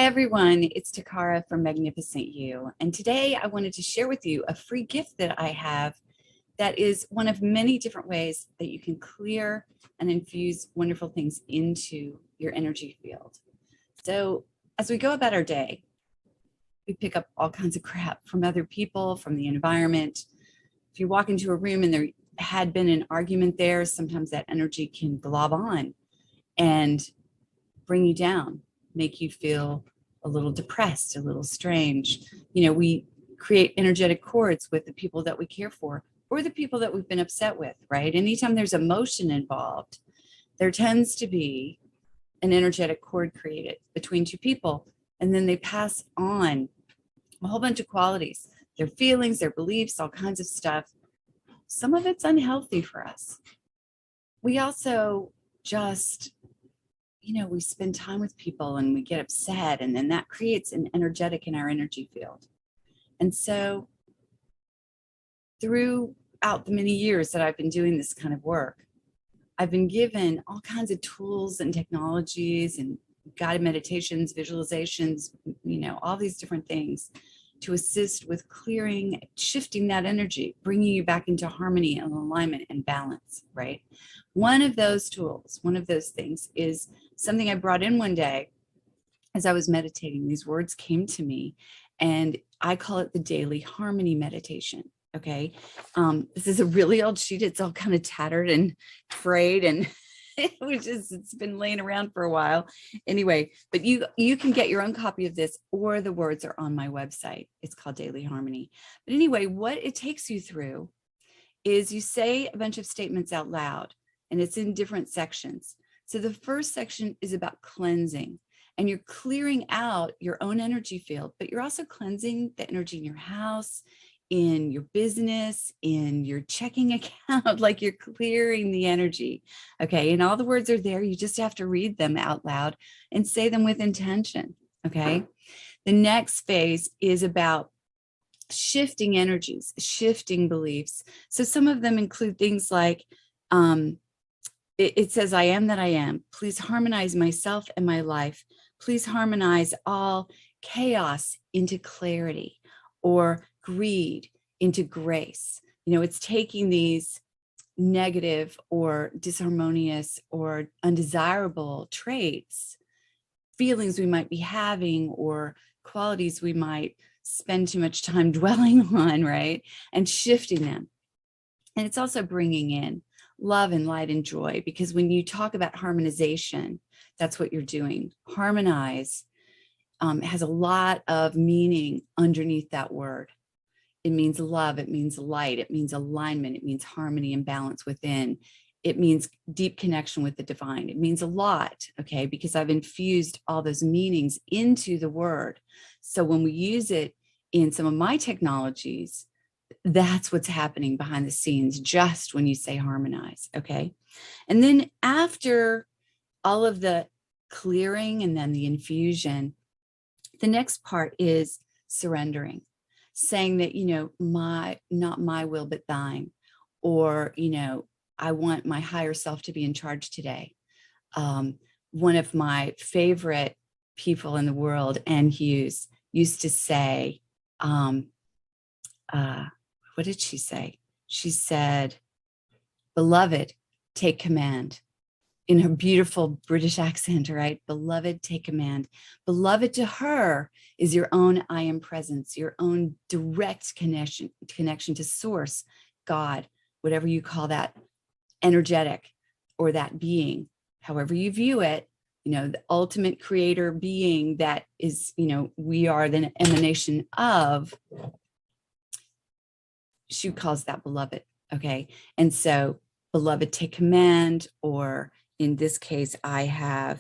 everyone, it's Takara from Magnificent You. And today I wanted to share with you a free gift that I have that is one of many different ways that you can clear and infuse wonderful things into your energy field. So as we go about our day, we pick up all kinds of crap from other people, from the environment. If you walk into a room and there had been an argument there, sometimes that energy can glob on and bring you down, make you feel a little depressed, a little strange. We create energetic cords with the people that we care for or the people that we've been upset with, right? Anytime there's emotion involved, there tends to be an energetic cord created between two people, and then they pass on a whole bunch of qualities, their feelings, their beliefs, all kinds of stuff. Some of it's unhealthy for us. We also just we spend time with people and we get upset, and then that creates an energetic in our energy field. And so throughout the many years that I've been doing this kind of work, I've been given all kinds of tools and technologies and guided meditations, visualizations, all these different things to assist with clearing, shifting that energy, bringing you back into harmony and alignment and balance, right? One of those tools, one of those things is something I brought in one day as I was meditating. These words came to me, and I call it the daily harmony meditation. Okay. This is a really old sheet. It's all kind of tattered and frayed, and it's been laying around for a while. Anyway, but you can get your own copy of this, or the words are on my website. It's called Daily Harmony. But anyway, what it takes you through is you say a bunch of statements out loud, and it's in different sections. So the first section is about cleansing, and you're clearing out your own energy field, but you're also cleansing the energy in your house, in your business, in your checking account, like you're clearing the energy. Okay. And all the words are there. You just have to read them out loud and say them with intention. Okay. The next phase is about shifting energies, shifting beliefs. So some of them include things like, it says, I am that I am. Please harmonize myself and my life. Please harmonize all chaos into clarity, or greed into grace. It's taking these negative or disharmonious or undesirable traits, feelings we might be having, or qualities we might spend too much time dwelling on, right? And shifting them. And it's also bringing in love and light and joy, because when you talk about harmonization, that's what you're doing. Harmonize has a lot of meaning underneath that word. It means love, it means light, it means alignment, it means harmony and balance within. It means deep connection with the divine. It means a lot, okay, because I've infused all those meanings into the word. So when we use it in some of my technologies, that's what's happening behind the scenes, just when you say harmonize, okay? And then after all of the clearing and then the infusion, the next part is surrendering, saying that, not my will, but thine, or, I want my higher self to be in charge today. One of my favorite people in the world, Anne Hughes, used to say, what did she say? She said, beloved, take command. In her beautiful British accent, right? Beloved, take command. Beloved to her is your own I am presence, your own direct connection to source, God, whatever you call that, energetic, or that being, however you view it, the ultimate creator being that is, we are the emanation of. She calls that beloved. Okay. And so beloved, take command, or in this case, I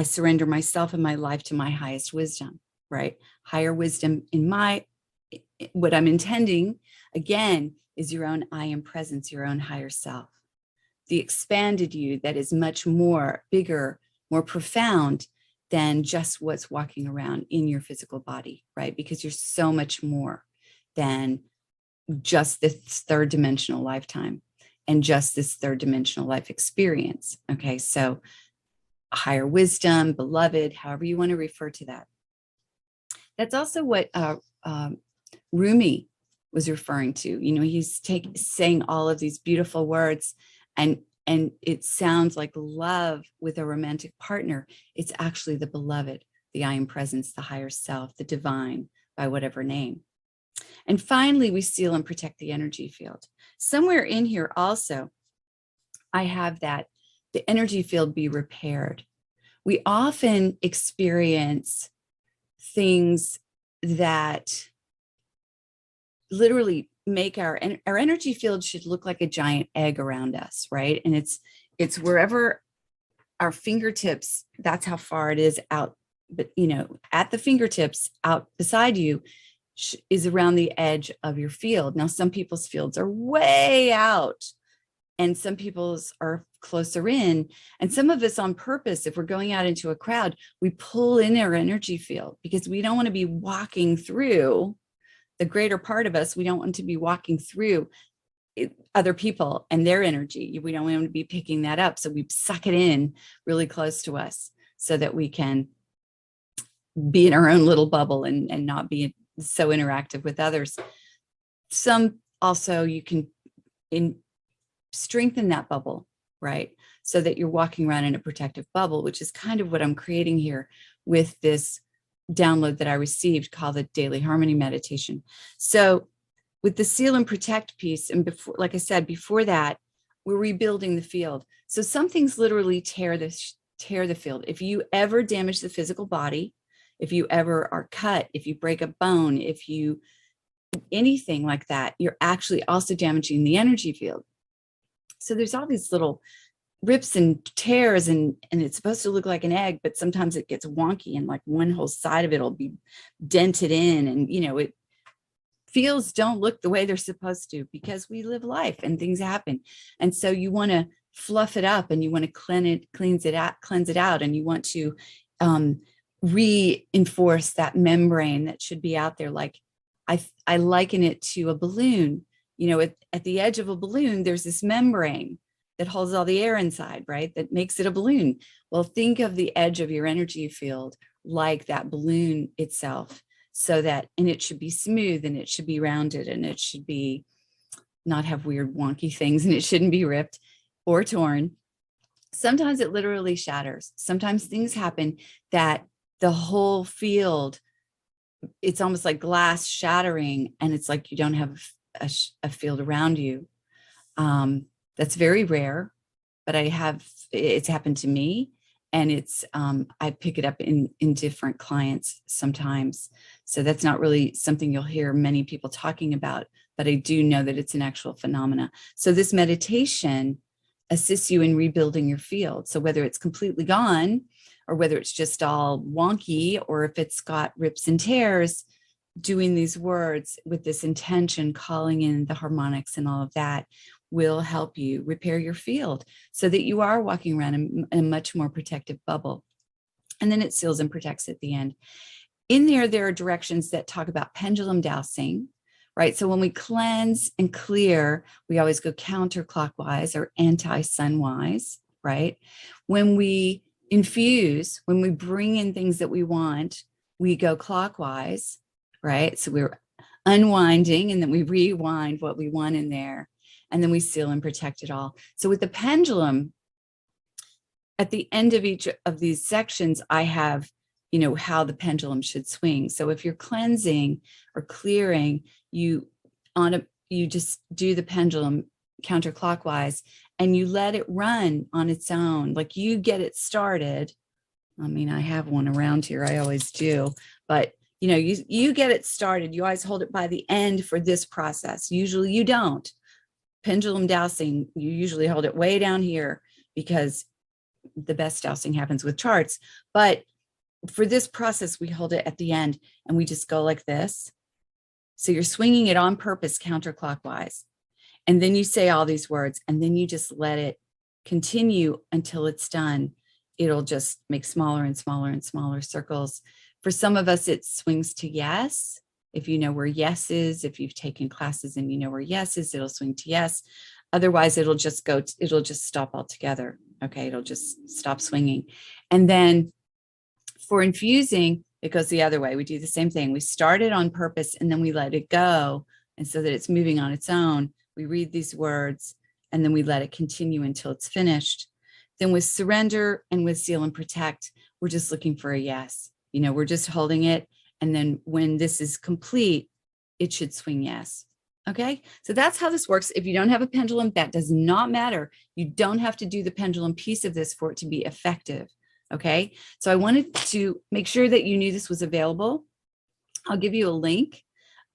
surrender myself and my life to my highest wisdom, right? Higher wisdom in what I'm intending, again, is your own I am presence, your own higher self. The expanded you that is much more bigger, more profound than just what's walking around in your physical body, right? Because you're so much more than just this third dimensional lifetime and just this third dimensional life experience. Okay, so higher wisdom, beloved, however you want to refer to that. That's also what Rumi was referring to. You know, he's saying all of these beautiful words, and it sounds like love with a romantic partner. It's actually the beloved, the I am presence, the higher self, the divine, by whatever name. And finally, we seal and protect the energy field. Somewhere in here also, I have that the energy field be repaired. We often experience things that literally make our energy field should look like a giant egg around us, right? And it's wherever our fingertips, that's how far it is out. But, you know, at the fingertips out beside you is around the edge of your field. Now, some people's fields are way out and some people's are closer in. And some of us on purpose, if we're going out into a crowd, we pull in our energy field because we don't want to be walking through the greater part of us. We don't want to be walking through other people and their energy. We don't want to be picking that up. So we suck it in really close to us so that we can be in our own little bubble and not be so interactive with others. Some also you can strengthen that bubble, right? So that you're walking around in a protective bubble, which is kind of what I'm creating here with this download that I received called the Daily Harmony Meditation. So with the seal and protect piece, and before, like I said, before that, we're rebuilding the field. So some things literally tear the field. If you ever damage the physical body, if you ever are cut, if you break a bone, if you anything like that, you're actually also damaging the energy field. So there's all these little rips and tears, and it's supposed to look like an egg, but sometimes it gets wonky and like one whole side of it will be dented in, and you know, it fields don't look the way they're supposed to because we live life and things happen. And so you want to fluff it up and you want to cleanse it out, and you want to reinforce that membrane that should be out there. Like I liken it to a balloon. You know, at the edge of a balloon, there's this membrane that holds all the air inside, right? That makes it a balloon. Well, think of the edge of your energy field like that balloon itself, so that, and it should be smooth and it should be rounded and it should be not have weird wonky things, and it shouldn't be ripped or torn. Sometimes it literally shatters. Sometimes things happen that the whole field, it's almost like glass shattering, and it's like you don't have a field around you. That's very rare, but it's happened to me, and I pick it up in different clients sometimes. So that's not really something you'll hear many people talking about, but I do know that it's an actual phenomena. So this meditation assists you in rebuilding your field. So whether it's completely gone, or whether it's just all wonky, or if it's got rips and tears, doing these words with this intention, calling in the harmonics and all of that, will help you repair your field so that you are walking around in a much more protective bubble. And then it seals and protects at the end. In there are directions that talk about pendulum dowsing, right? So when we cleanse and clear, we always go counterclockwise or anti-sunwise, right? When we infuse, when we bring in things that we want, we go clockwise, right? So we're unwinding, and then we rewind what we want in there. And then we seal and protect it all. So with the pendulum, at the end of each of these sections, I have, you know, how the pendulum should swing. So if you're cleansing or clearing, you just do the pendulum counterclockwise, and you let it run on its own. Like you get it started. I mean, I have one around here. I always do. But, you know, you get it started. You always hold it by the end for this process. Usually you don't. Pendulum dowsing, you usually hold it way down here because the best dowsing happens with charts. But for this process, we hold it at the end and we just go like this. So you're swinging it on purpose counterclockwise. And then you say all these words, and then you just let it continue until it's done. It'll just make smaller and smaller and smaller circles. For some of us, it swings to yes. If you know where yes is, if you've taken classes and you know where yes is, it'll swing to yes. Otherwise, it'll just stop altogether. Okay, it'll just stop swinging. And then for infusing, it goes the other way. We do the same thing. We start it on purpose and then we let it go. And so that it's moving on its own, we read these words and then we let it continue until it's finished. Then with surrender and with seal and protect, we're just looking for a yes. We're just holding it. And then when this is complete, it should swing yes. Okay, so that's how this works. If you don't have a pendulum, that does not matter. You don't have to do the pendulum piece of this for it to be effective. Okay, so I wanted to make sure that you knew this was available. I'll give you a link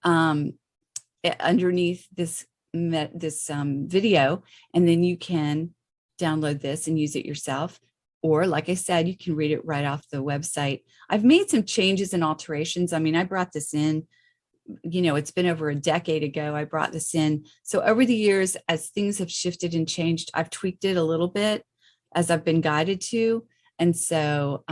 underneath this video, and then you can download this and use it yourself. Or like I said, you can read it right off the website. I've made some changes and alterations. I mean, I brought this in, it's been over a decade ago I brought this in. So over the years, as things have shifted and changed, I've tweaked it a little bit as I've been guided to. And so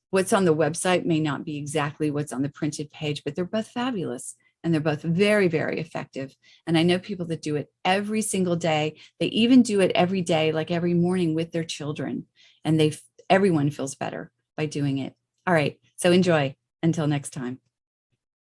what's on the website may not be exactly what's on the printed page, but they're both fabulous. And they're both very, very effective. And I know people that do it every single day. They even do it every day, like every morning with their children. And everyone feels better by doing it. All right, so enjoy. Until next time.